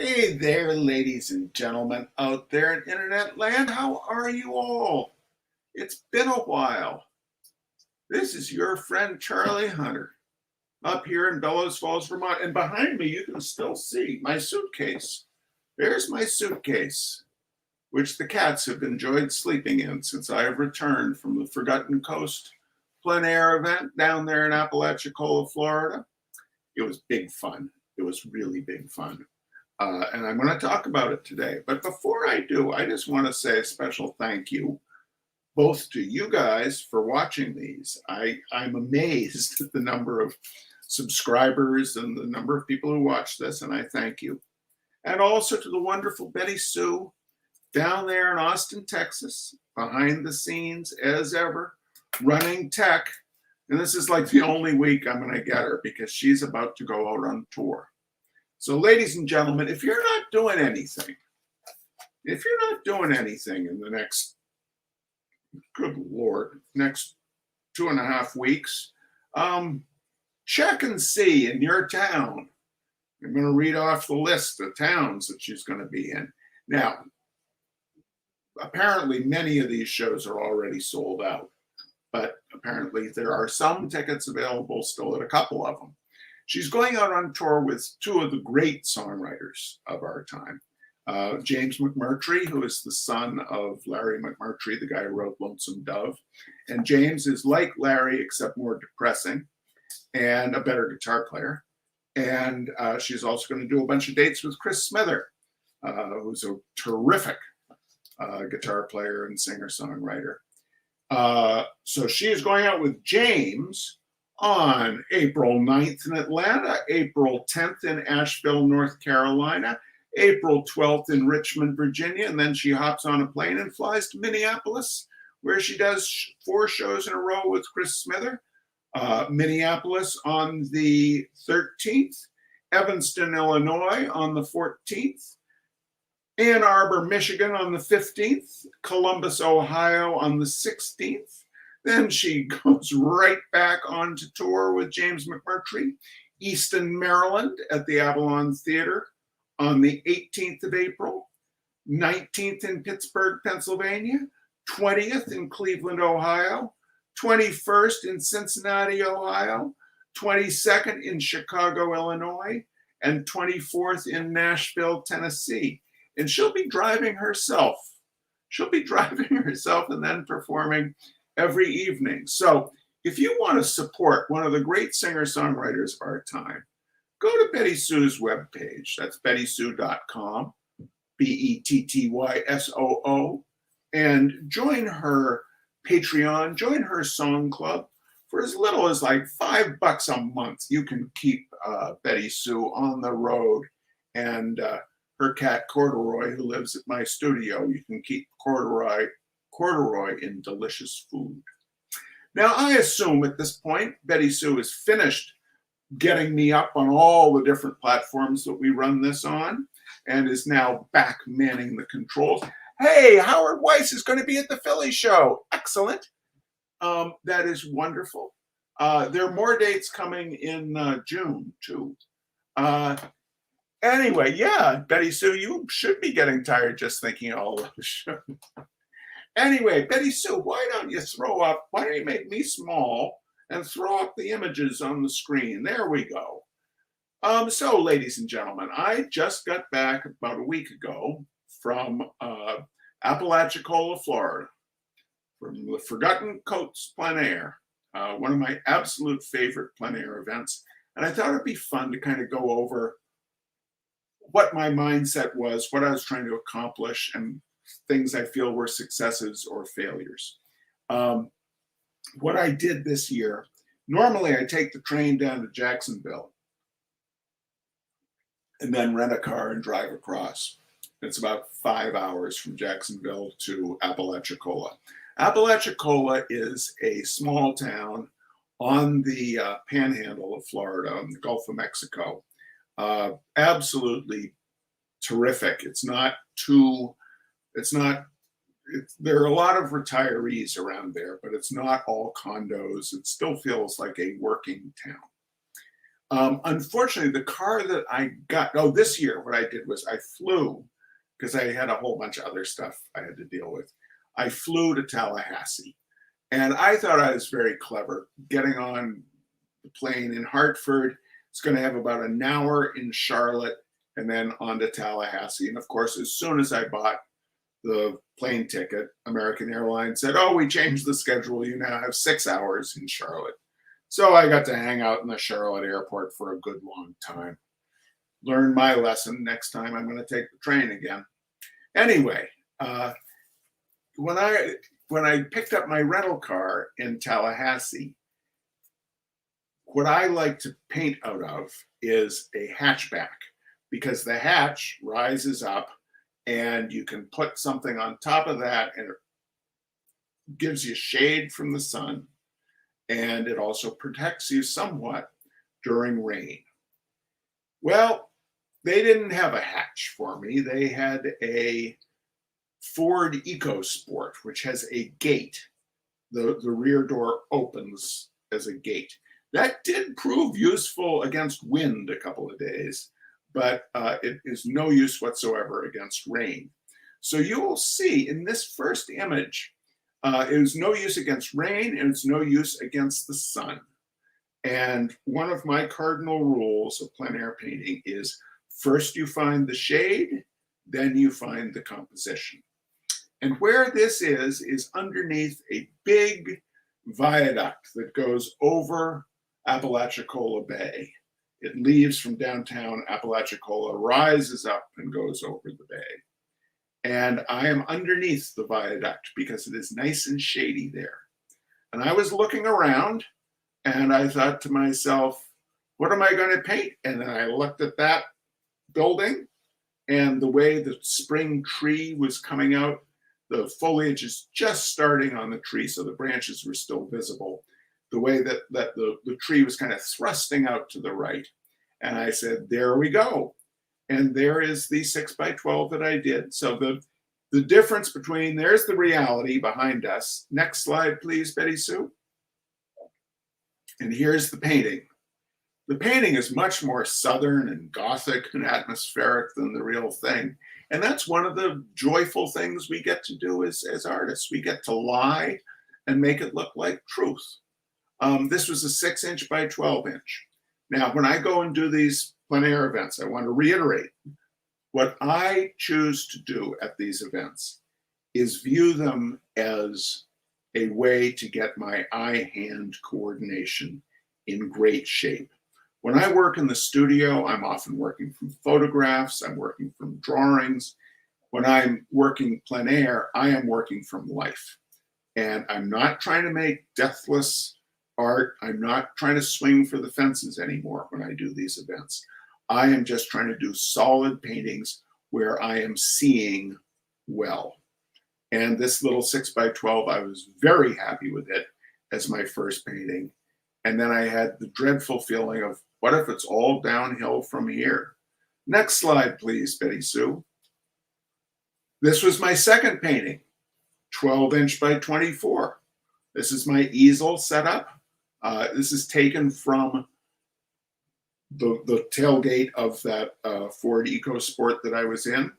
Hey there, ladies and gentlemen out there in internet land. How are you all? It's been a while. This is your friend Charlie Hunter up here in Bellows Falls, Vermont. And behind me, you can still see my suitcase. There's my suitcase, which the cats have enjoyed sleeping in since I have returned from the Forgotten Coast Plein Air event down there in Apalachicola, Florida. It was big fun. It was really big fun. And I'm going to talk about it today. But before I do, I just want to say a special thank you both to you guys for watching these. I'm amazed at the number of subscribers and the number of people who watch this, and I thank you. And also to the wonderful Betty Sue down there in Austin, Texas, behind the scenes as ever, running tech. And this is like the only week I'm going to get her because she's about to go out on tour. So, ladies and gentlemen, if you're not doing anything in the next, good Lord, next 2.5 weeks, check and see in your town. I'm going to read off the list of towns that she's going to be in. Now, apparently many of these shows are already sold out, but apparently there are some tickets available still at a couple of them. She's going out on tour with two of the great songwriters of our time. James McMurtry, who is the son of Larry McMurtry, the guy who wrote Lonesome Dove. And James is like Larry, except more depressing and a better guitar player. And she's also going to do a bunch of dates with Chris Smither, who's a terrific guitar player and singer-songwriter. So she is going out with James on April 9th in Atlanta, April 10th in Asheville, North Carolina, April 12th in Richmond, Virginia, and then she hops on a plane and flies to Minneapolis, where she does 4 shows in a row with Chris Smither. Minneapolis on the 13th, Evanston, Illinois on the 14th, Ann Arbor, Michigan on the 15th, Columbus, Ohio on the 16th. Then she goes right back on to tour with James McMurtry, Easton, Maryland at the Avalon Theater on the 18th of April, 19th in Pittsburgh, Pennsylvania, 20th in Cleveland, Ohio, 21st in Cincinnati, Ohio, 22nd in Chicago, Illinois, and 24th in Nashville, Tennessee. And she'll be driving herself. And then performing every evening. So if you want to support one of the great singer-songwriters of our time, go to Betty Sue's webpage. That's bettysue.com, BETTYSOO, and join her Patreon, join her song club. For as little as like $5 a month, you can keep Betty Sue on the road. And her cat Corduroy, who lives at my studio, you can keep Corduroy in delicious food. Now, I assume at this point, Betty Sue is finished getting me up on all the different platforms that we run this on and is now back manning the controls. Hey, Howard Weiss is going to be at the Philly show. Excellent. That is wonderful. There are more dates coming in June, too. Anyway, yeah, Betty Sue, you should be getting tired just thinking of all those shows. Anyway, Betty Sue, why don't you make me small and throw up the images on the screen? There we go. So, ladies and gentlemen, I just got back about a week ago from Apalachicola, Florida, from the Forgotten Coast Plein Air, one of my absolute favorite plein air events. And I thought it'd be fun to kind of go over what my mindset was, what I was trying to accomplish, and things I feel were successes or failures. What I did this year, normally I take the train down to Jacksonville and then rent a car and drive across. It's about 5 hours from Jacksonville to Apalachicola. Apalachicola is a small town on the panhandle of Florida, on the Gulf of Mexico. Absolutely terrific. There are a lot of retirees around there, but it's not all condos. It still feels like a working town. Unfortunately, the car that I got, this year, what I did was I flew, because I had a whole bunch of other stuff I had to deal with. I flew to Tallahassee. And I thought I was very clever getting on the plane in Hartford. It's going to have about an hour in Charlotte and then on to Tallahassee. And of course, as soon as I bought the plane ticket, American Airlines said, "Oh, we changed the schedule. You now have 6 hours in Charlotte." So I got to hang out in the Charlotte airport for a good long time. Learn my lesson. Next time I'm going to take the train again. Anyway, when I picked up my rental car in Tallahassee, what I like to paint out of is a hatchback, because the hatch rises up and you can put something on top of that and it gives you shade from the sun, and it also protects you somewhat during rain. Well, they didn't have a hatch for me. They had a Ford EcoSport, which has a gate. The rear door opens as a gate. That did prove useful against wind a couple of days, but it is no use whatsoever against rain. So you will see in this first image, it is no use against rain and it's no use against the sun. And one of my cardinal rules of plein air painting is first you find the shade, then you find the composition. And where this is underneath a big viaduct that goes over Apalachicola Bay. It leaves from downtown Apalachicola, rises up and goes over the bay. And I am underneath the viaduct because it is nice and shady there. And I was looking around and I thought to myself, what am I going to paint? And then I looked at that building and the way the spring tree was coming out. The foliage is just starting on the tree, so the branches were still visible. The way that the tree was kind of thrusting out to the right. And I said, there we go. And there is the 6x12 that I did. So the difference between, there's the reality behind us. Next slide, please, Betty Sue. And here's the painting. The painting is much more southern and gothic and atmospheric than the real thing. And that's one of the joyful things we get to do as artists. We get to lie and make it look like truth. This was a 6" by 12". Now, when I go and do these plein air events, I want to reiterate what I choose to do at these events is view them as a way to get my eye-hand coordination in great shape. When I work in the studio, I'm often working from photographs, I'm working from drawings. When I'm working plein air, I am working from life. And I'm not trying to make deathless art. I'm not trying to swing for the fences anymore when I do these events. I am just trying to do solid paintings where I am seeing well. And this little 6x12, I was very happy with it as my first painting. And then I had the dreadful feeling of, what if it's all downhill from here? Next slide, please, Betty Sue. This was my second painting, 12" by 24. This is my easel setup. This is taken from the tailgate of that Ford EcoSport that I was in.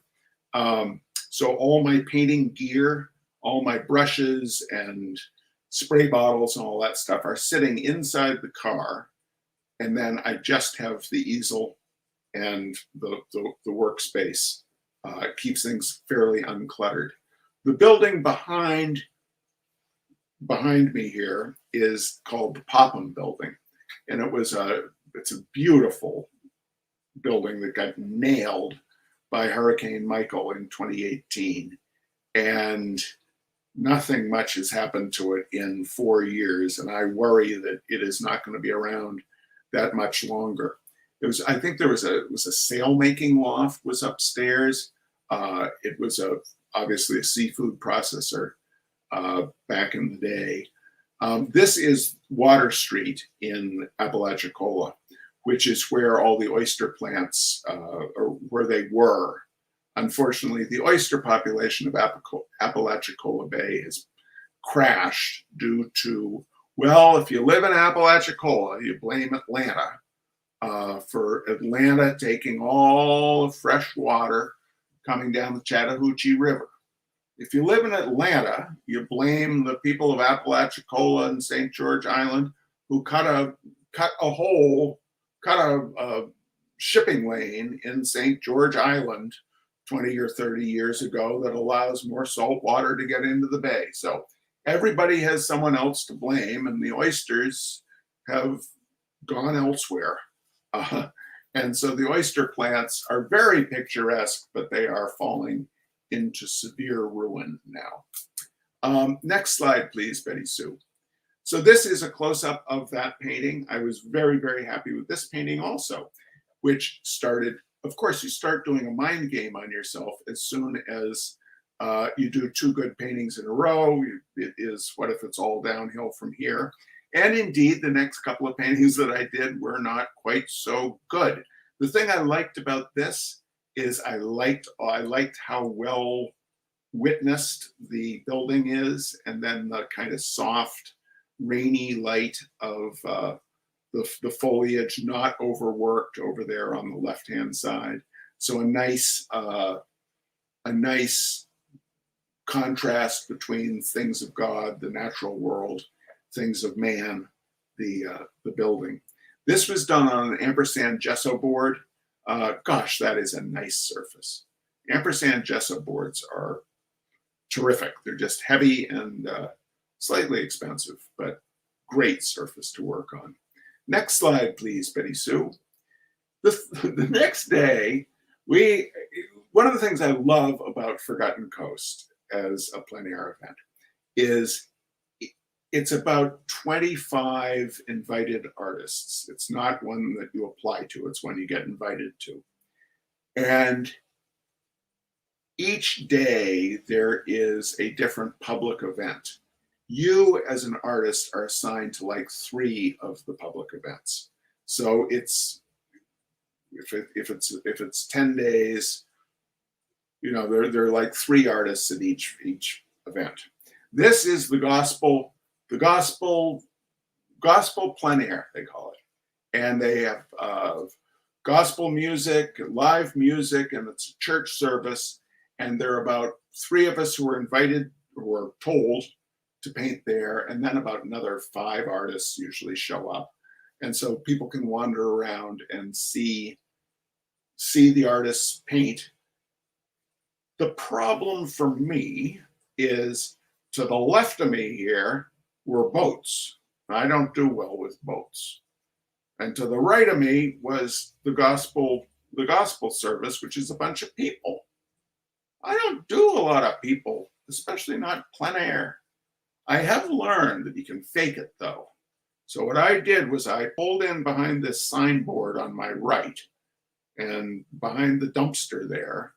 So all my painting gear, all my brushes and spray bottles and all that stuff are sitting inside the car. And then I just have the easel and the workspace. Keeps things fairly uncluttered. The building behind me here is called the Popham Building. And it's a beautiful building that got nailed by Hurricane Michael in 2018. And nothing much has happened to it in 4 years. And I worry that it is not going to be around that much longer. I think there was a sail making loft was upstairs. It was obviously a seafood processor back in the day. This is Water Street in Apalachicola, which is where all the oyster plants, or where they were. Unfortunately, the oyster population of Apalachicola Bay has crashed due to, well, if you live in Apalachicola, you blame Atlanta for Atlanta taking all the fresh water coming down the Chattahoochee River. If you live in Atlanta, you blame the people of Apalachicola and St. George Island who cut a shipping lane in St. George Island 20 or 30 years ago that allows more salt water to get into the bay. So everybody has someone else to blame, and the oysters have gone elsewhere. And so the oyster plants are very picturesque, but they are falling into severe ruin now. Next slide, please, Betty Sue. So this is a close-up of that painting. I was very, very happy with this painting also, which started, of course, you start doing a mind game on yourself as soon as you do 2 good paintings in a row. It is, what if it's all downhill from here? And indeed, the next couple of paintings that I did were not quite so good. The thing I liked about this is I liked how well witnessed the building is, and then the kind of soft, rainy light of the foliage, not overworked over there on the left-hand side. So a nice contrast between things of God, the natural world, things of man, the building. This was done on an ampersand gesso board. Gosh, that is a nice surface. Ampersand gesso boards are terrific. They're just heavy and slightly expensive, but great surface to work on. Next slide, please, Betty Sue. The next day, one of the things I love about Forgotten Coast as a plein air event is it's about 25 invited artists. It's not one that you apply to, it's one you get invited to. And each day there is a different public event. You as an artist are assigned to like 3 of the public events. So it's, if it's 10 days, you know, there are like 3 artists at each event. This is the gospel plein air, they call it. And they have gospel music, live music, and it's a church service. And there are about 3 of us who were invited, or were told to paint there. And then about another 5 artists usually show up. And so people can wander around and see the artists paint. The problem for me is to the left of me here were boats. I don't do well with boats. And to the right of me was the gospel service, which is a bunch of people. I don't do a lot of people, especially not plein air. I have learned that you can fake it though. So what I did was I pulled in behind this signboard on my right and behind the dumpster there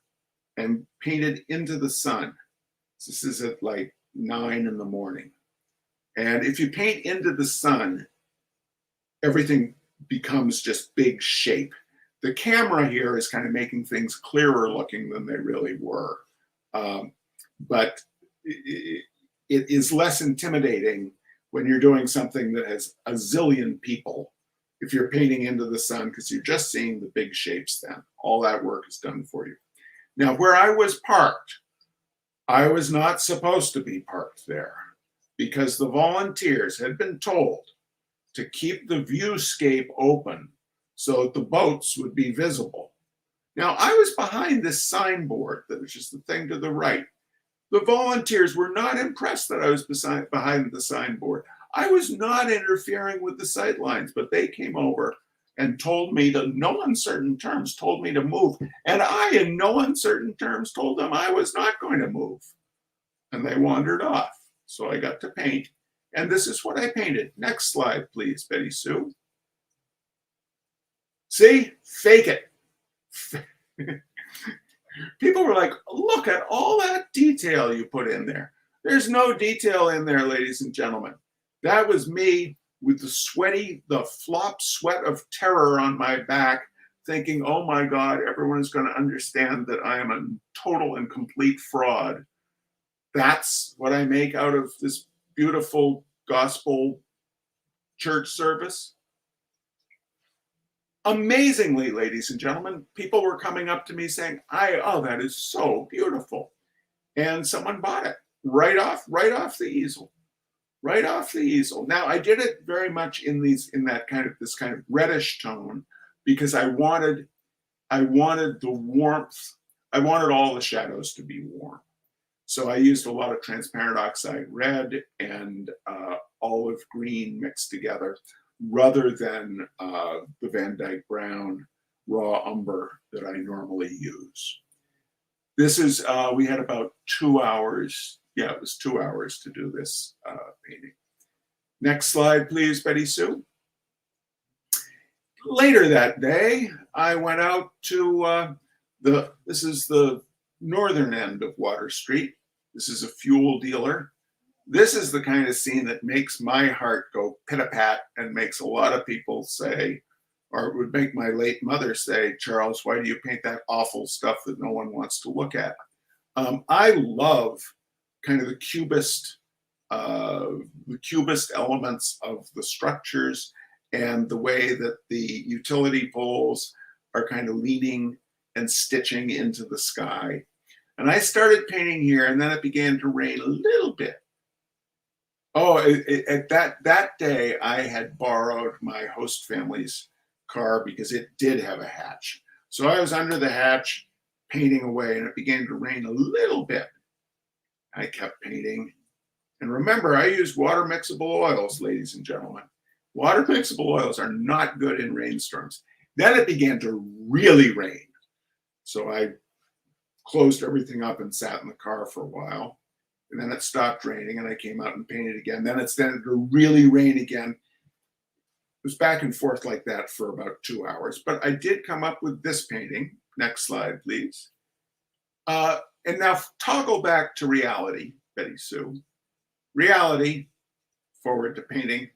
and painted into the sun. This is at like 9 in the morning. And if you paint into the sun, everything becomes just big shape. The camera here is kind of making things clearer looking than they really were. But it is less intimidating when you're doing something that has a zillion people, if you're painting into the sun, because you're just seeing the big shapes then. All that work is done for you. Now, where I was parked, I was not supposed to be parked there because the volunteers had been told to keep the viewscape open so that the boats would be visible. Now, I was behind this signboard, that was just the thing to the right. The volunteers were not impressed that I was behind the signboard. I was not interfering with the sight lines, but they came over and told me to, no uncertain terms, told me to move. And I, in no uncertain terms, told them I was not going to move. And they wandered off. So I got to paint. And this is what I painted. Next slide, please, Betty Sue. See? Fake it. People were like, look at all that detail you put in there. There's no detail in there, ladies and gentlemen. That was me with the flop sweat of terror on my back, thinking, oh my God, everyone is going to understand that I am a total and complete fraud. That's what I make out of this beautiful gospel church service. Amazingly, ladies and gentlemen, people were coming up to me saying, oh, that is so beautiful. And someone bought it right off the easel, right off the easel. Now I did it very much in this kind of reddish tone because I wanted the warmth. I wanted all the shadows to be warm. So I used a lot of transparent oxide red and olive green mixed together, rather than the Van Dyke brown raw umber that I normally use. This is, we had about 2 hours. Yeah, it was 2 hours to do this painting. Next slide, please, Betty Sue. Later that day, I went out to this is the northern end of Water Street. This is a fuel dealer. This is the kind of scene that makes my heart go pit-a-pat and makes a lot of people say, or it would make my late mother say, Charles, why do you paint that awful stuff that no one wants to look at? I love kind of the cubist elements of the structures and the way that the utility poles are kind of leaning and stitching into the sky. And I started painting here, and then it began to rain a little bit. Oh, at that day, I had borrowed my host family's car because it did have a hatch. So I was under the hatch painting away, and it began to rain a little bit. I kept painting. And remember, I use water mixable oils, ladies and gentlemen. Water mixable oils are not good in rainstorms. Then it began to really rain. So I closed everything up and sat in the car for a while. And then it stopped raining and I came out and painted again. Then it started to really rain again. It was back and forth like that for about 2 hours. But I did come up with this painting. Next slide, please. And now toggle back to reality, Betty Sue. Reality, forward to painting,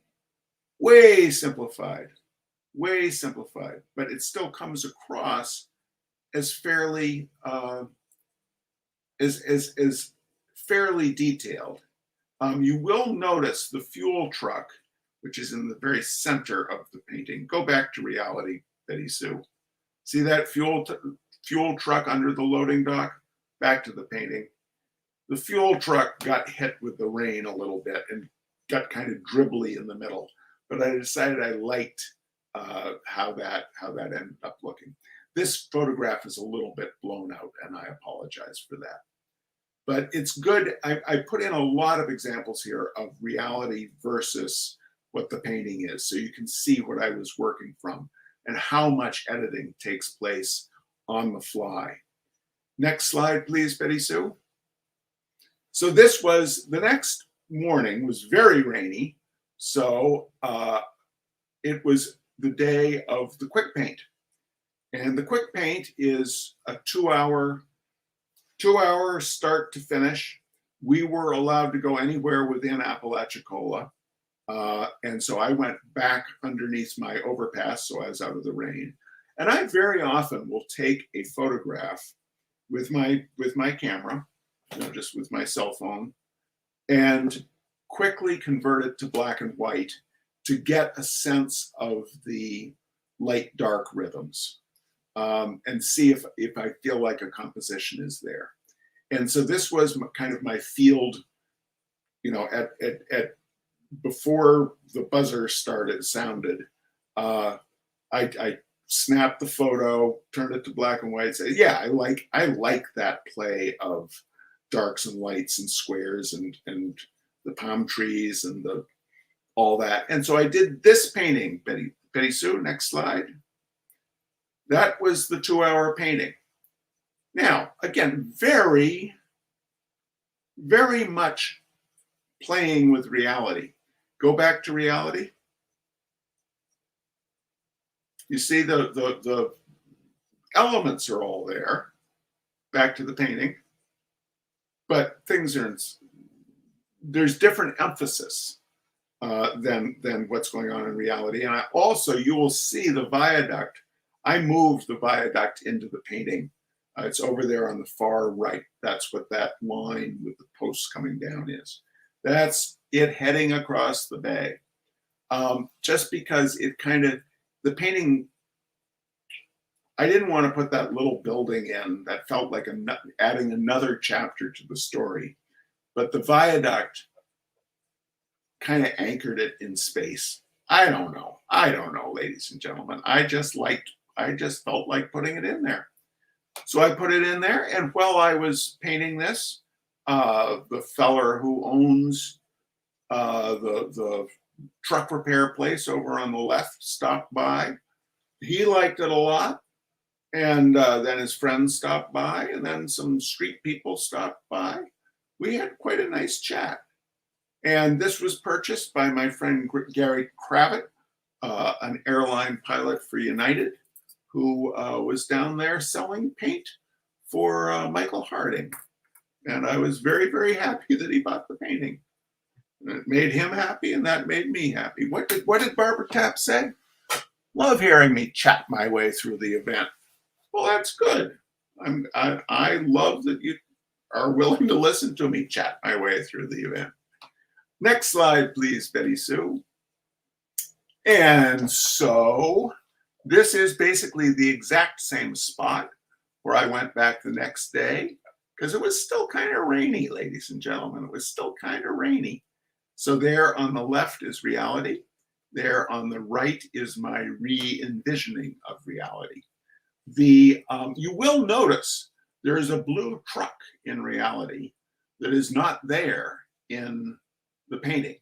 way simplified, but it still comes across as fairly as fairly detailed. You will notice the fuel truck, which is in the very center of the painting. Go back to reality, Betty Sue. See that fuel truck under the loading dock? Back to the painting. The fuel truck got hit with the rain a little bit and got kind of dribbly in the middle. But I decided I liked how that ended up looking. This photograph is a little bit blown out, and I apologize for that. But it's good. I put in a lot of examples here of reality versus what the painting is, so you can see what I was working from and how much editing takes place on the fly. Next slide, please, Betty Sue. So this was, the next morning was very rainy, so it was the day of the quick paint. And the quick paint is a 2 hour start to finish. We were allowed to go anywhere within Apalachicola. And so I went back underneath my overpass, so I was out of the rain. And I very often will take a photograph with my camera, just with my cell phone, and quickly convert it to black and white to get a sense of the light dark rhythms, and see if I feel like a composition is there. And so this was kind of my field, at before the buzzer sounded, I snapped the photo, turned it to black and white, said, yeah, I like that play of darks and lights and squares and the palm trees and all that. And so I did this painting, Betty Sue, next slide. That was the 2 hour painting. Now, again, very, very much playing with reality. Go back to reality. You see the elements are all there, back to the painting, but there's different emphasis than what's going on in reality. And you will see the viaduct. I moved the viaduct into the painting. It's over there on the far right. That's what that line with the posts coming down is. That's it heading across the bay. Just because the painting I didn't want to put that little building in that felt like adding another chapter to the story. But the viaduct kind of anchored it in space. I don't know. I don't know, ladies and gentlemen. I just felt like putting it in there. So I put it in there. And while I was painting this, the feller who owns the truck repair place over on the left stopped by. He liked it a lot. And then his friends stopped by, and then some street people stopped by. We had quite a nice chat. And this was purchased by my friend Gary Kravitz, an airline pilot for United, who was down there selling paint for Michael Harding. And I was very, very happy that he bought the painting. And it made him happy, and that made me happy. What did Barbara Tapp say? Love hearing me chat my way through the event. Well, that's good. I love that you are willing to listen to me chat my way through the event. Next slide, please, Betty Sue. And so this is basically the exact same spot where I went back the next day, because it was still kind of rainy, ladies and gentlemen. It was still kind of rainy. So there on the left is reality. There on the right is my re-envisioning of reality. You will notice there is a blue truck in reality that is not there in the painting.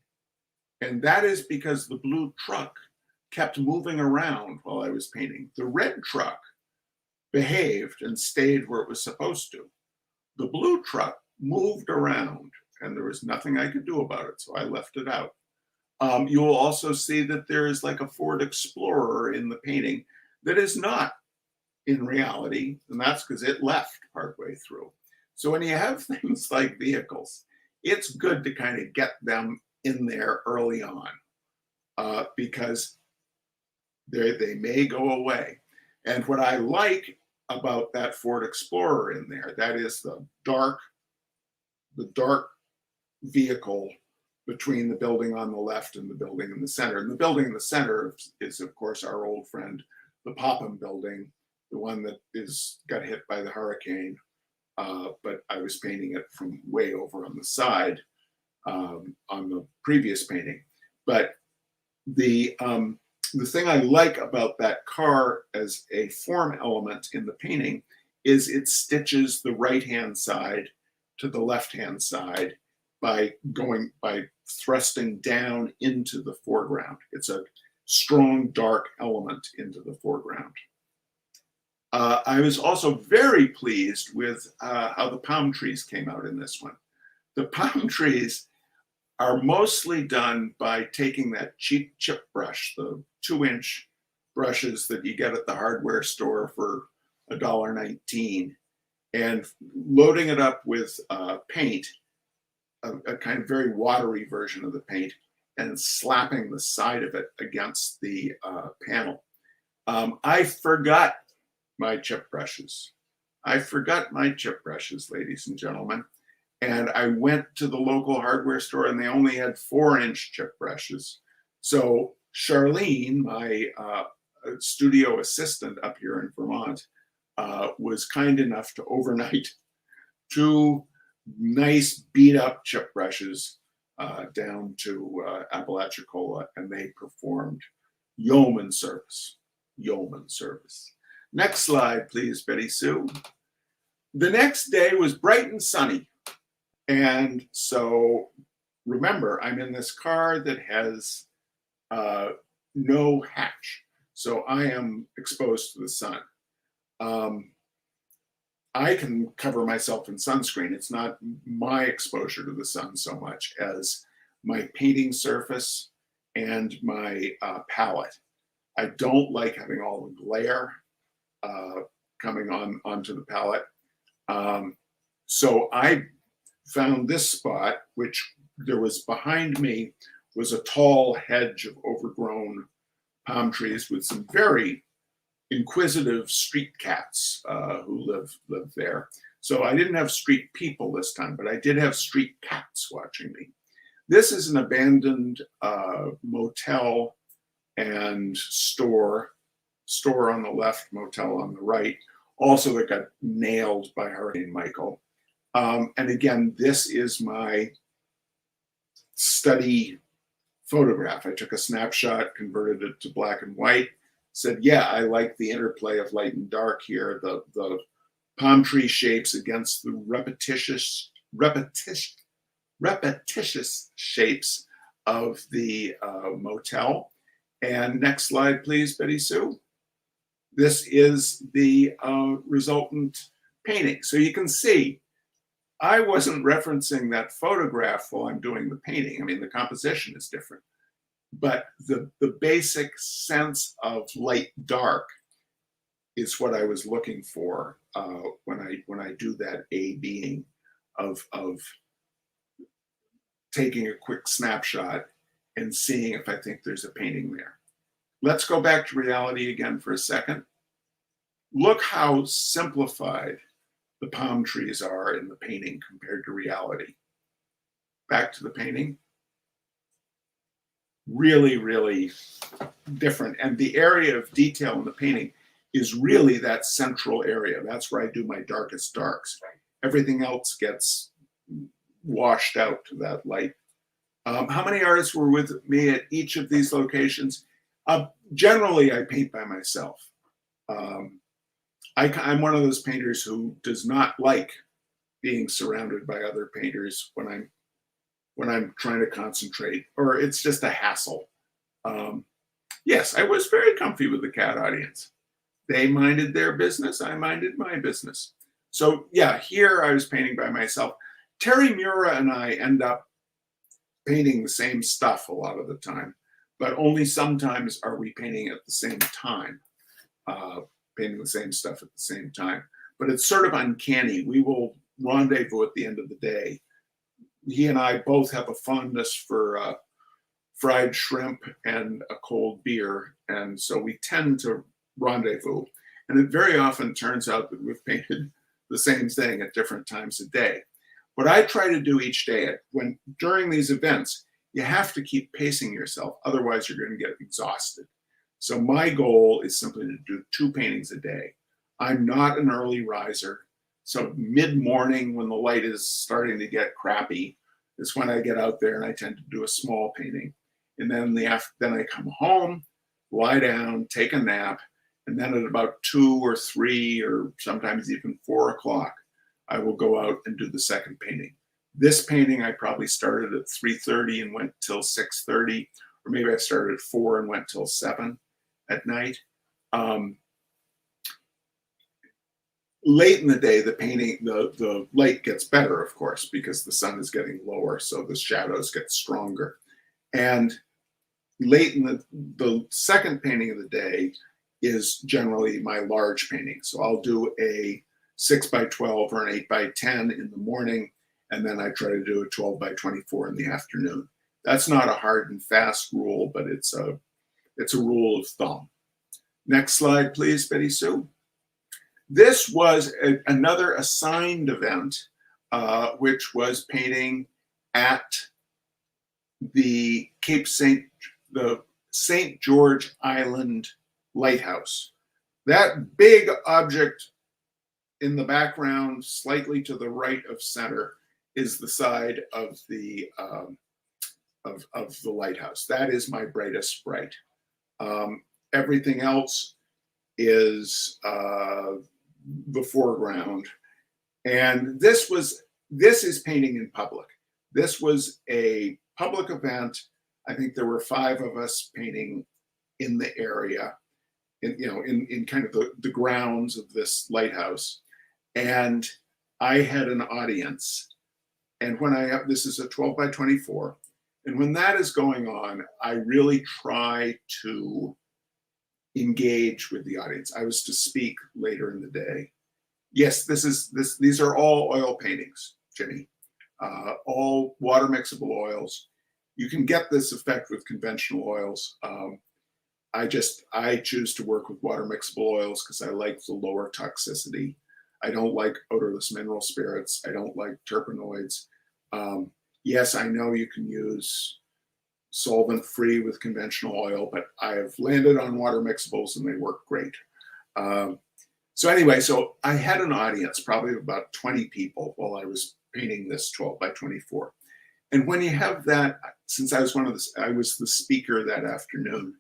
And that is because the blue truck kept moving around while I was painting. The red truck behaved and stayed where it was supposed to. The blue truck moved around, and there was nothing I could do about it, so I left it out. You will also see that there is like a Ford Explorer in the painting that is not in reality, and that's because it left partway through. So when you have things like vehicles, it's good to kind of get them in there early on, because they may go away. And what I like about that Ford Explorer in there, that is the dark vehicle between the building on the left and the building in the center. And the building in the center is, of course, our old friend, the Popham Building, the one that got hit by the hurricane. But I was painting it from way over on the side on the previous painting. But the thing I like about that car as a form element in the painting is it stitches the right-hand side to the left-hand side by thrusting down into the foreground. It's a strong, dark element into the foreground. I was also very pleased with how the palm trees came out in this one. The palm trees are mostly done by taking that cheap chip brush, the 2-inch brushes that you get at the hardware store for $1.19, and loading it up with paint, a kind of very watery version of the paint, and slapping the side of it against the panel. I forgot my chip brushes. I forgot my chip brushes, ladies and gentlemen. And I went to the local hardware store, and they only had 4-inch chip brushes. So Charlene, my studio assistant up here in Vermont, was kind enough to overnight 2 nice beat up chip brushes down to Apalachicola, and they performed yeoman service. Yeoman service. Next slide, please, Betty Sue. The next day was bright and sunny. And so remember, I'm in this car that has no hatch. So I am exposed to the sun. I can cover myself in sunscreen. It's not my exposure to the sun so much as my painting surface and my palette. I don't like having all the glare coming onto the palette. So I found this spot, which there was behind me was a tall hedge of overgrown palm trees with some very inquisitive street cats who live there. So I didn't have street people this time, but I did have street cats watching me. This is an abandoned motel and store store on the left, motel on the right. Also, that got nailed by Hurricane Michael. And again, this is my study photograph. I took a snapshot, converted it to black and white, said, yeah, I like the interplay of light and dark here, the palm tree shapes against the repetitious shapes of the motel. And next slide, please, Betty Sue. This is the resultant painting. So you can see, I wasn't referencing that photograph while I'm doing the painting. I mean, the composition is different, but the basic sense of light dark is what I was looking for when I do that A-Bing of taking a quick snapshot and seeing if I think there's a painting there. Let's go back to reality again for a second. Look how simplified the palm trees are in the painting compared to reality. Back to the painting. Really, really different. And the area of detail in the painting is really that central area. That's where I do my darkest darks. Everything else gets washed out to that light. How many artists were with me at each of these locations? Generally, I paint by myself. I'm one of those painters who does not like being surrounded by other painters when I'm trying to concentrate, or it's just a hassle. Yes, I was very comfy with the cat audience. They minded their business, I minded my business. So yeah, here I was painting by myself. Terry Mura and I end up painting the same stuff a lot of the time, but only sometimes are we painting at the same time. Painting the same stuff at the same time. But it's sort of uncanny. We will rendezvous at the end of the day. He and I both have a fondness for fried shrimp and a cold beer, and so we tend to rendezvous. And it very often turns out that we've painted the same thing at different times a day. What I try to do each day, during these events, you have to keep pacing yourself, otherwise you're going to get exhausted. So my goal is simply to do 2 paintings a day. I'm not an early riser. So mid-morning when the light is starting to get crappy is when I get out there and I tend to do a small painting. And then I come home, lie down, take a nap, and then at about 2 or 3 or sometimes even 4 o'clock, I will go out and do the second painting. This painting I probably started at 3:30 and went till 6:30, or maybe I started at 4 and went till 7 at night. Late in the day, the painting, the light gets better, of course, because the sun is getting lower, so the shadows get stronger. And late in the second painting of the day is generally my large painting. So I'll do a 6x12 or an 8x10 in the morning, and then I try to do a 12x24 in the afternoon. That's not a hard and fast rule, but it's a rule of thumb. Next slide, please, Betty Sue. This was another assigned event, which was painting at the St. George Island Lighthouse. That big object in the background, slightly to the right of center, is the side of the lighthouse. That is my brightest bright. Everything else is the foreground. And this is painting in public. This was a public event. I think there were 5 of us painting in the area, in kind of the grounds of this lighthouse. And I had an audience. And this is a 12x24. And when that is going on, I really try to engage with the audience. I was to speak later in the day. Yes, these are all oil paintings, Jenny. All water mixable oils. You can get this effect with conventional oils. I choose to work with water mixable oils because I like the lower toxicity. I don't like odorless mineral spirits. I don't like terpenoids. Yes, I know you can use solvent-free with conventional oil, but I have landed on water mixables and they work great. So anyway, so I had an audience, probably about 20 people while I was painting this 12 by 24. And when you have that, since I was I was the speaker that afternoon,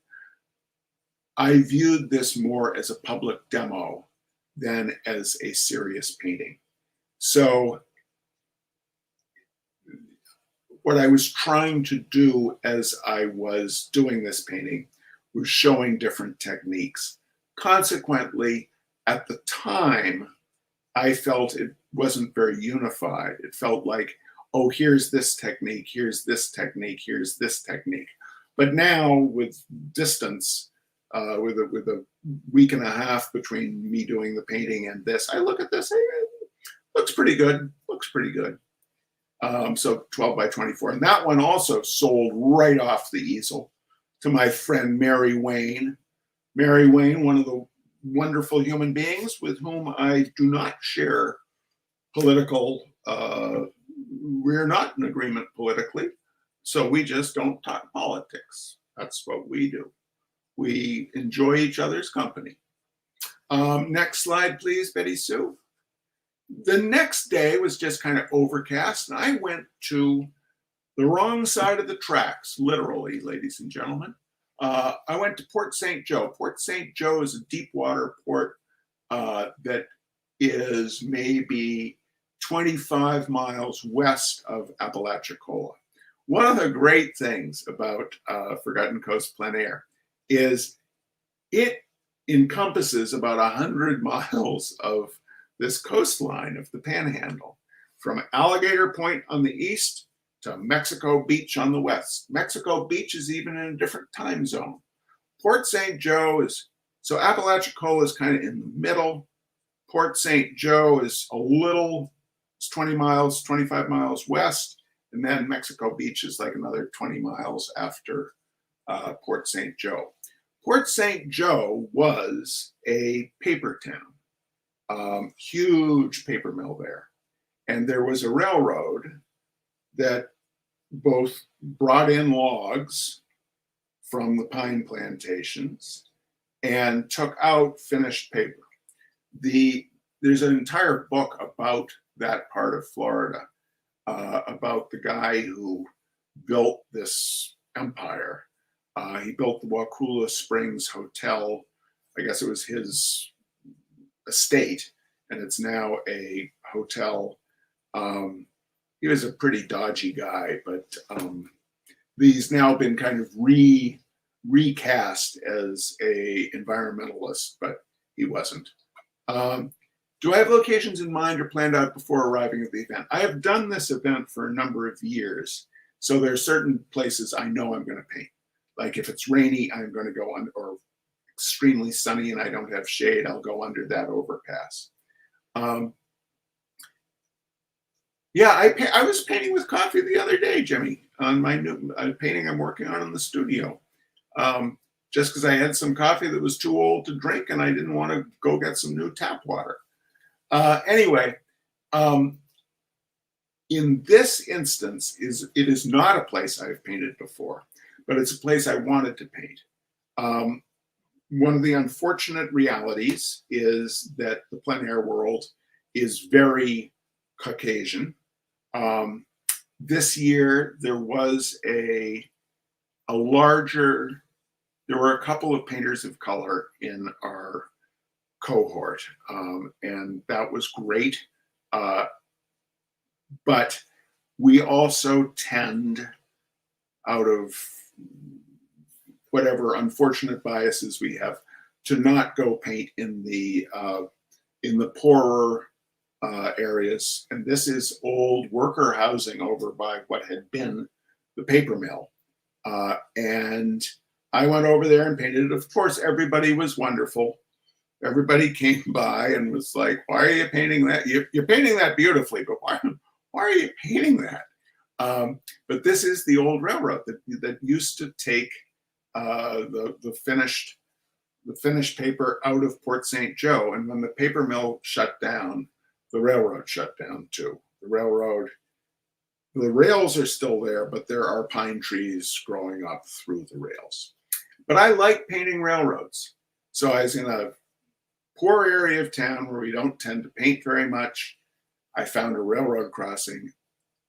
I viewed this more as a public demo than as a serious painting. So what I was trying to do as I was doing this painting was showing different techniques. Consequently, at the time, I felt it wasn't very unified. It felt like, oh, here's this technique, here's this technique, here's this technique. But now with distance, with a week and a half between me doing the painting and this, I look at this, hey, looks pretty good, looks pretty good. So 12 by 24. And that one also sold right off the easel to my friend Mary Wayne. Mary Wayne, one of the wonderful human beings with whom I do not share political, we're not in agreement politically, so we just don't talk politics. That's what we do. We enjoy each other's company. Next slide, please, Betty Sue. The next day was just kind of overcast, and I went to the wrong side of the tracks, literally, ladies and gentlemen. I went to Port St. Joe. Port St. Joe is a deep water port that is maybe 25 miles west of Apalachicola. One of the great things about Forgotten Coast Plein Air is it encompasses about 100 miles of this coastline of the Panhandle, from Alligator Point on the east to Mexico Beach on the west. Mexico Beach is even in a different time zone. Port St. Joe is, so Apalachicola is kind of in the middle. Port St. Joe is it's 20 miles, 25 miles west, and then Mexico Beach is like another 20 miles after Port St. Joe. Port St. Joe was a paper town, huge paper mill there. And there was a railroad that both brought in logs from the pine plantations and took out finished paper. There's an entire book about that part of Florida, about the guy who built this empire. He built the Waukulla Springs Hotel. I guess it was his estate, and it's now a hotel. He was a pretty dodgy guy, but he's now been kind of recast as a environmentalist, but he wasn't. Do I have locations in mind or planned out before arriving at the event? I have done this event for a number of years, so there are certain places I know I'm going to paint. Like if it's rainy, I'm going to go on, or extremely sunny and I don't have shade, I'll go under that overpass. Yeah, I was painting with coffee the other day, Jimmy, on my new painting I'm working on in the studio. Just because I had some coffee that was too old to drink and I didn't want to go get some new tap water. Anyway, in this instance, it is not a place I've painted before, but it's a place I wanted to paint. One of the unfortunate realities is that the plein air world is very Caucasian. This year, there was there were a couple of painters of color in our cohort, and that was great. But we also tend, out of whatever unfortunate biases we have, to not go paint in the poorer areas. And this is old worker housing over by what had been the paper mill. And I went over there and painted it. Of course, everybody was wonderful. Everybody came by and was like, why are you painting that? You're painting that beautifully, but why are you painting that? But this is the old railroad that used to take the finished paper out of Port St. Joe. And when the paper mill shut down, the railroad shut down too. The The rails are still there, but there are pine trees growing up through the rails. But I like painting railroads. So I was in a poor area of town where we don't tend to paint very much. I found a railroad crossing.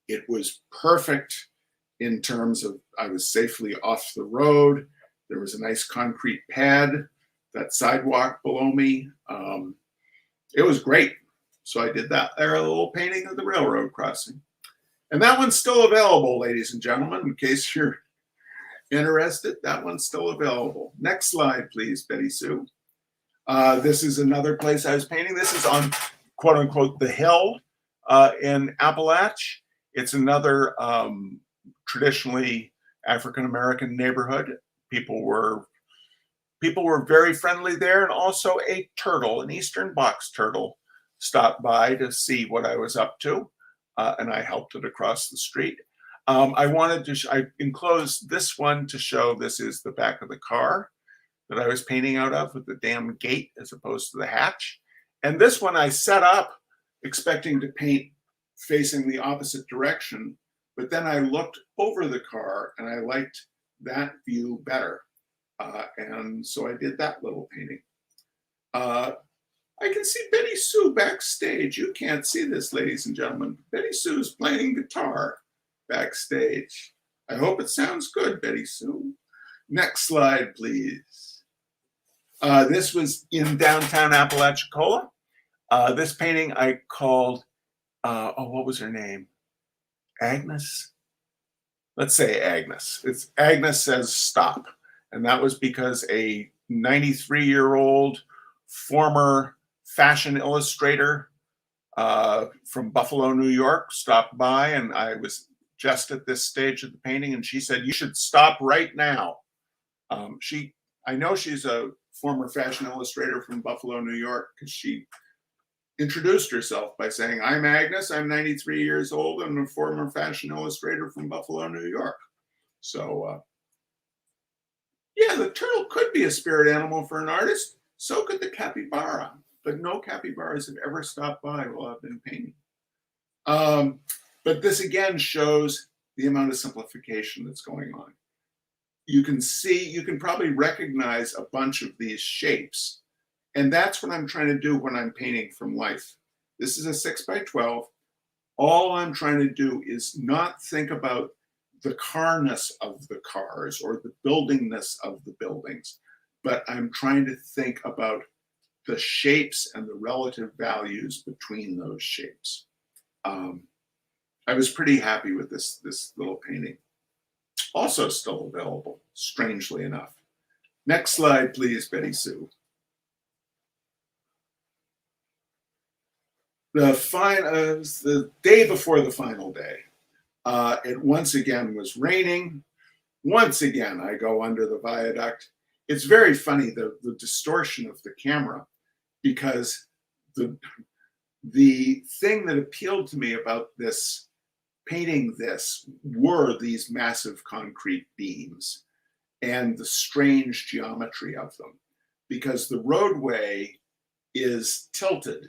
It was perfect in terms of I was safely off the road. There was a nice concrete pad, that sidewalk below me. It was great. So I did that there, a little painting of the railroad crossing. And that one's still available, ladies and gentlemen, in case you're interested. That one's still available. Next slide, please, Betty Sue. This is another place I was painting. This is on, quote unquote, the hill in Appalach. It's another traditionally African-American neighborhood. People were very friendly there, and also a turtle, an eastern box turtle, stopped by to see what I was up to, and I helped it across the street. I enclosed this one to show this is the back of the car that I was painting out of with the damn gate as opposed to the hatch. And this one I set up expecting to paint facing the opposite direction, but then I looked over the car and I liked that view better. And so I did that little painting. I can see Betty Sue backstage. You can't see this, ladies and gentlemen. Betty Sue's playing guitar backstage. I hope it sounds good, Betty Sue. Next slide, please. This was in downtown Apalachicola. This painting I called, what was her name? Agnes? Let's say Agnes. It's Agnes Says Stop. And that was because a 93-year-old former fashion illustrator from Buffalo, New York, stopped by, and I was just at this stage of the painting, and she said, "You should stop right now." I know she's a former fashion illustrator from Buffalo, New York, because she introduced herself by saying, "I'm Agnes, I'm 93 years old, and a former fashion illustrator from Buffalo, New York." So, yeah, the turtle could be a spirit animal for an artist. So could the capybara, but no capybaras have ever stopped by while I've been painting. But this again shows the amount of simplification that's going on. You can probably recognize a bunch of these shapes. And that's what I'm trying to do when I'm painting from life. This is a 6x12. All I'm trying to do is not think about the carness of the cars or the buildingness of the buildings, but I'm trying to think about the shapes and the relative values between those shapes. I was pretty happy with this little painting. Also still available, strangely enough. Next slide, please, Betty Sue. The day before the final day, it once again was raining. Once again, I go under the viaduct. It's very funny, the distortion of the camera, because the thing that appealed to me about this painting were these massive concrete beams and the strange geometry of them, because the roadway is tilted,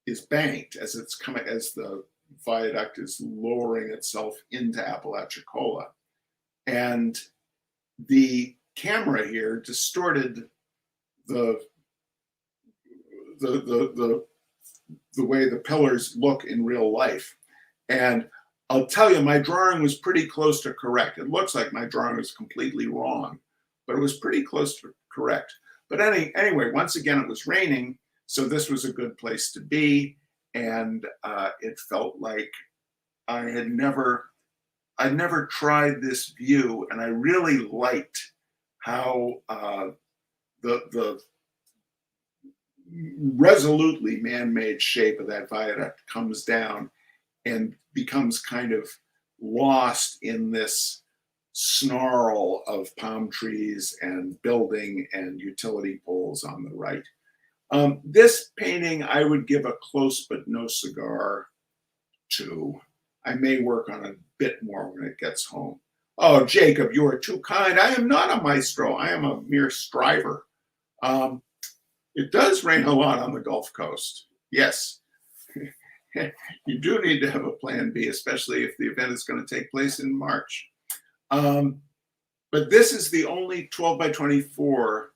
is banked as the viaduct is lowering itself into Apalachicola. And the camera here distorted the way the pillars look in real life. And I'll tell you, my drawing was pretty close to correct. It looks like my drawing was completely wrong, but it was pretty close to correct. But anyway, once again, it was raining, so this was a good place to be. And it felt like I'd never tried this view, and I really liked how the resolutely man-made shape of that viaduct comes down and becomes kind of lost in this snarl of palm trees and building and utility poles on the right. This painting I would give a close but no cigar to. I may work on a bit more when it gets home. Oh, Jacob, you are too kind. I am not a maestro. I am a mere striver. It does rain a lot on the Gulf Coast. Yes. You do need to have a plan B, especially if the event is going to take place in March. But this is the only 12 by 24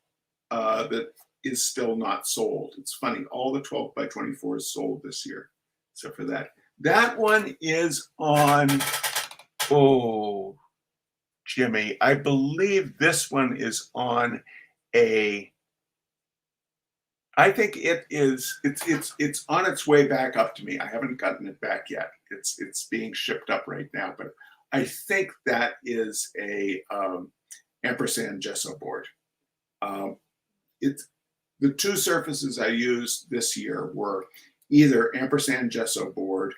that is still not sold. It's funny, all the 12 by 24s sold this year, except for that. That one is on, oh, Jimmy, I believe this one is on a, I think it's on its way back up to me. I haven't gotten it back yet. It's being shipped up right now, but I think that is a ampersand gesso board. The two surfaces I used this year were either ampersand gesso board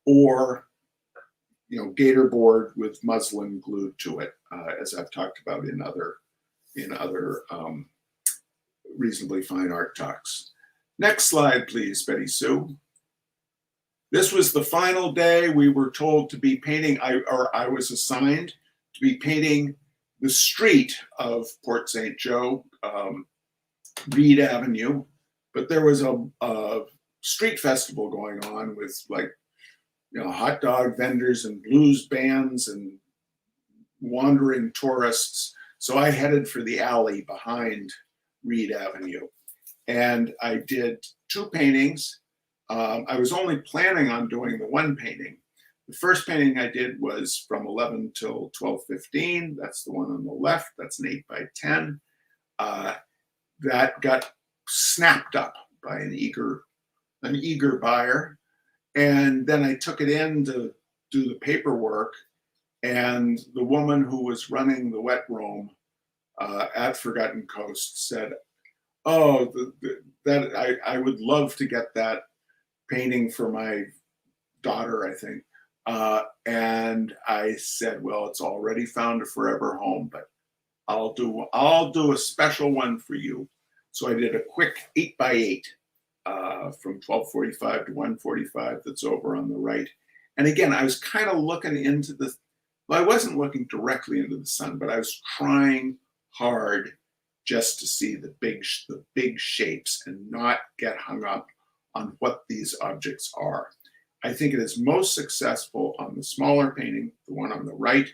or gator board with muslin glued to it, as I've talked about in other reasonably fine art talks. Next slide, please, Betty Sue. This was the final day. We were told to be painting, I was assigned to be painting the street of Port St. Joe, Reed Avenue, but there was a street festival going on with hot dog vendors and blues bands and wandering tourists. So I headed for the alley behind Reed Avenue, and I did two paintings. I was only planning on doing the one painting. The first painting I did was from 11 till 12:15. That's the one on the left. That's an 8 by 10. That got snapped up by an eager buyer. And then I took it in to do the paperwork, and the woman who was running the wet room at Forgotten Coast said, "Oh, that I would love to get that painting for my daughter, I think." And I said, "Well, it's already found a forever home, but I'll do a special one for you." So I did a quick 8 by 8 from 12:45 to 1:45. That's over on the right. And again, I was kind of looking into I wasn't looking directly into the sun, but I was trying hard just to see the big shapes and not get hung up on what these objects are. I think it is most successful on the smaller painting, the one on the right,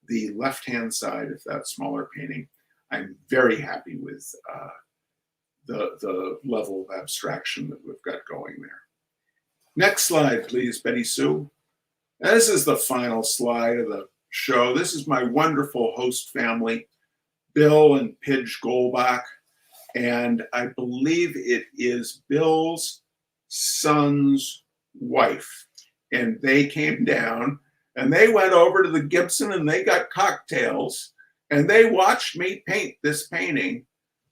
the left-hand side of that smaller painting. I'm very happy with the level of abstraction that we've got going there. Next slide, please, Betty Sue. This is the final slide of the show. This is my wonderful host family, Bill and Pidge Goldbach, and I believe it is Bill's son's wife. And they came down and they went over to the Gibson and they got cocktails and they watched me paint this painting.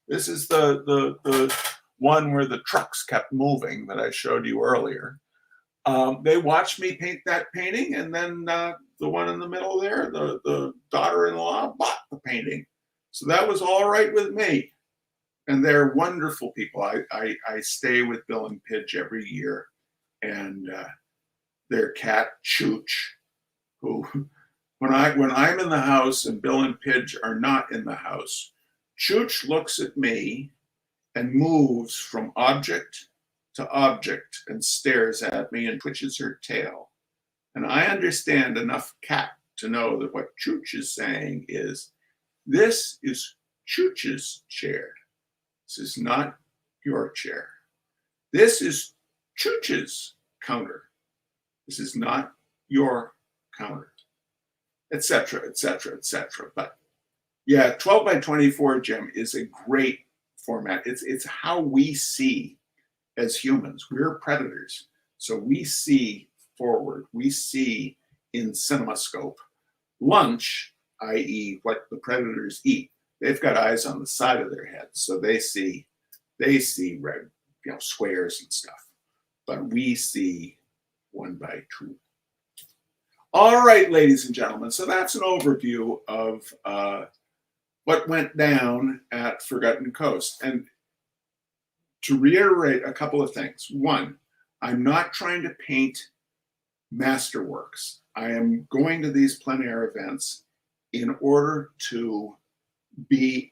This is the one where the trucks kept moving that I showed you earlier. They watched me paint that painting, and then the one in the middle there, the daughter-in-law bought the painting. So that was all right with me. And they're wonderful people. I stay with Bill and Pidge every year, and their cat Chooch, who when I'm in the house and Bill and Pidge are not in the house, Chooch looks at me and moves from object to object and stares at me and twitches her tail. And I understand enough cat to know that what Chooch is saying is, this is Chooch's chair. This is not your chair. This is Chooch's counter. This is not your counter, etc., etc., etc. But yeah, 12 by 24, Jim, is a great format. It's how we see as humans. We're predators. So we see forward. We see in cinemascope. Lunch, i.e. what the predators eat, they've got eyes on the side of their heads. So they see red, squares and stuff. But we see 1 by 2. All right, ladies and gentlemen. So that's an overview of what went down at Forgotten Coast. And to reiterate a couple of things. One, I'm not trying to paint masterworks. I am going to these plein air events in order to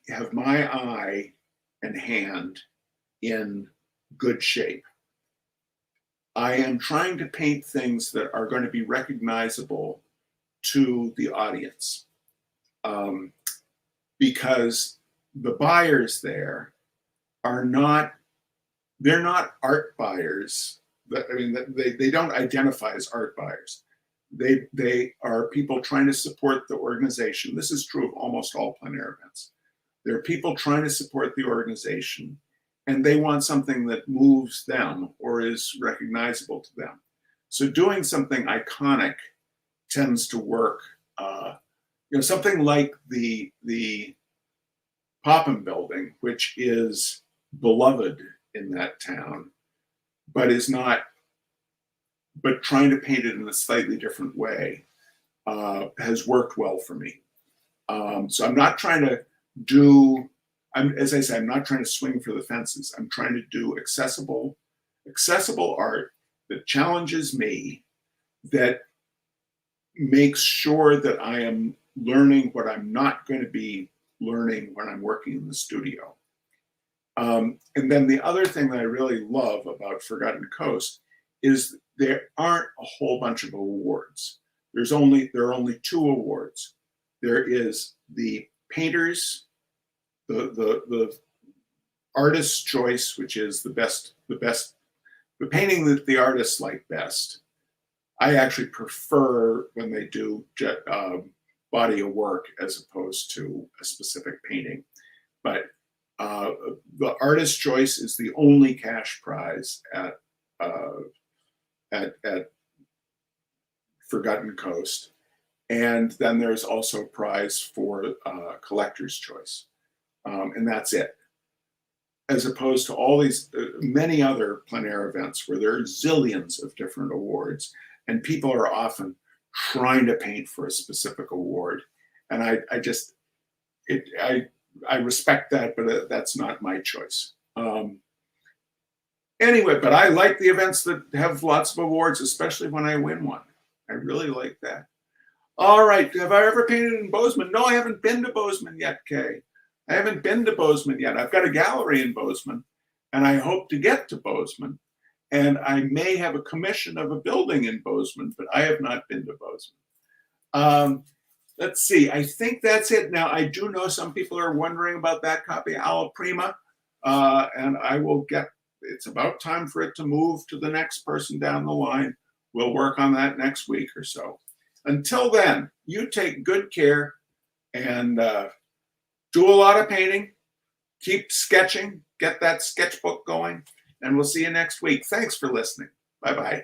have my eye and hand in good shape. I am trying to paint things that are going to be recognizable to the audience, because the buyers there are not, they're not art buyers. I mean, they don't identify as art buyers. They are people trying to support the organization. This is true of almost all plein air events. There are people trying to support the organization, and they want something that moves them or is recognizable to them. So doing something iconic tends to work. Something like the Popham Building, which is beloved in that town, but is not, but trying to paint it in a slightly different way has worked well for me. So I'm not trying to do, as I say, I'm not trying to swing for the fences. I'm trying to do accessible art that challenges me, that makes sure that I am learning what I'm not going to be learning when I'm working in the studio. And then the other thing that I really love about Forgotten Coast is there aren't a whole bunch of awards. There are only 2 awards. There is the painters, the artist's choice, which is the painting that the artists like best. I actually prefer when they do body of work as opposed to a specific painting. But the artist's choice is the only cash prize at Forgotten Coast. And then there's also a prize for collector's choice. And that's it. As opposed to all these, many other plein air events where there are zillions of different awards, and people are often trying to paint for a specific award. And I respect that, but that's not my choice. Anyway, but I like the events that have lots of awards, especially when I win one. I really like that. All right, have I ever painted in Bozeman? No, I haven't been to Bozeman yet, Kay. I haven't been to Bozeman yet. I've got a gallery in Bozeman, and I hope to get to Bozeman. And I may have a commission of a building in Bozeman, but I have not been to Bozeman. Let's see, I think that's it. Now, I do know some people are wondering about that copy of Alla Prima, and I will get, it's about time for it to move to the next person down the line. We'll work on that next week or so. Until then, you take good care and do a lot of painting, keep sketching, get that sketchbook going, and we'll see you next week. Thanks for listening. Bye-bye.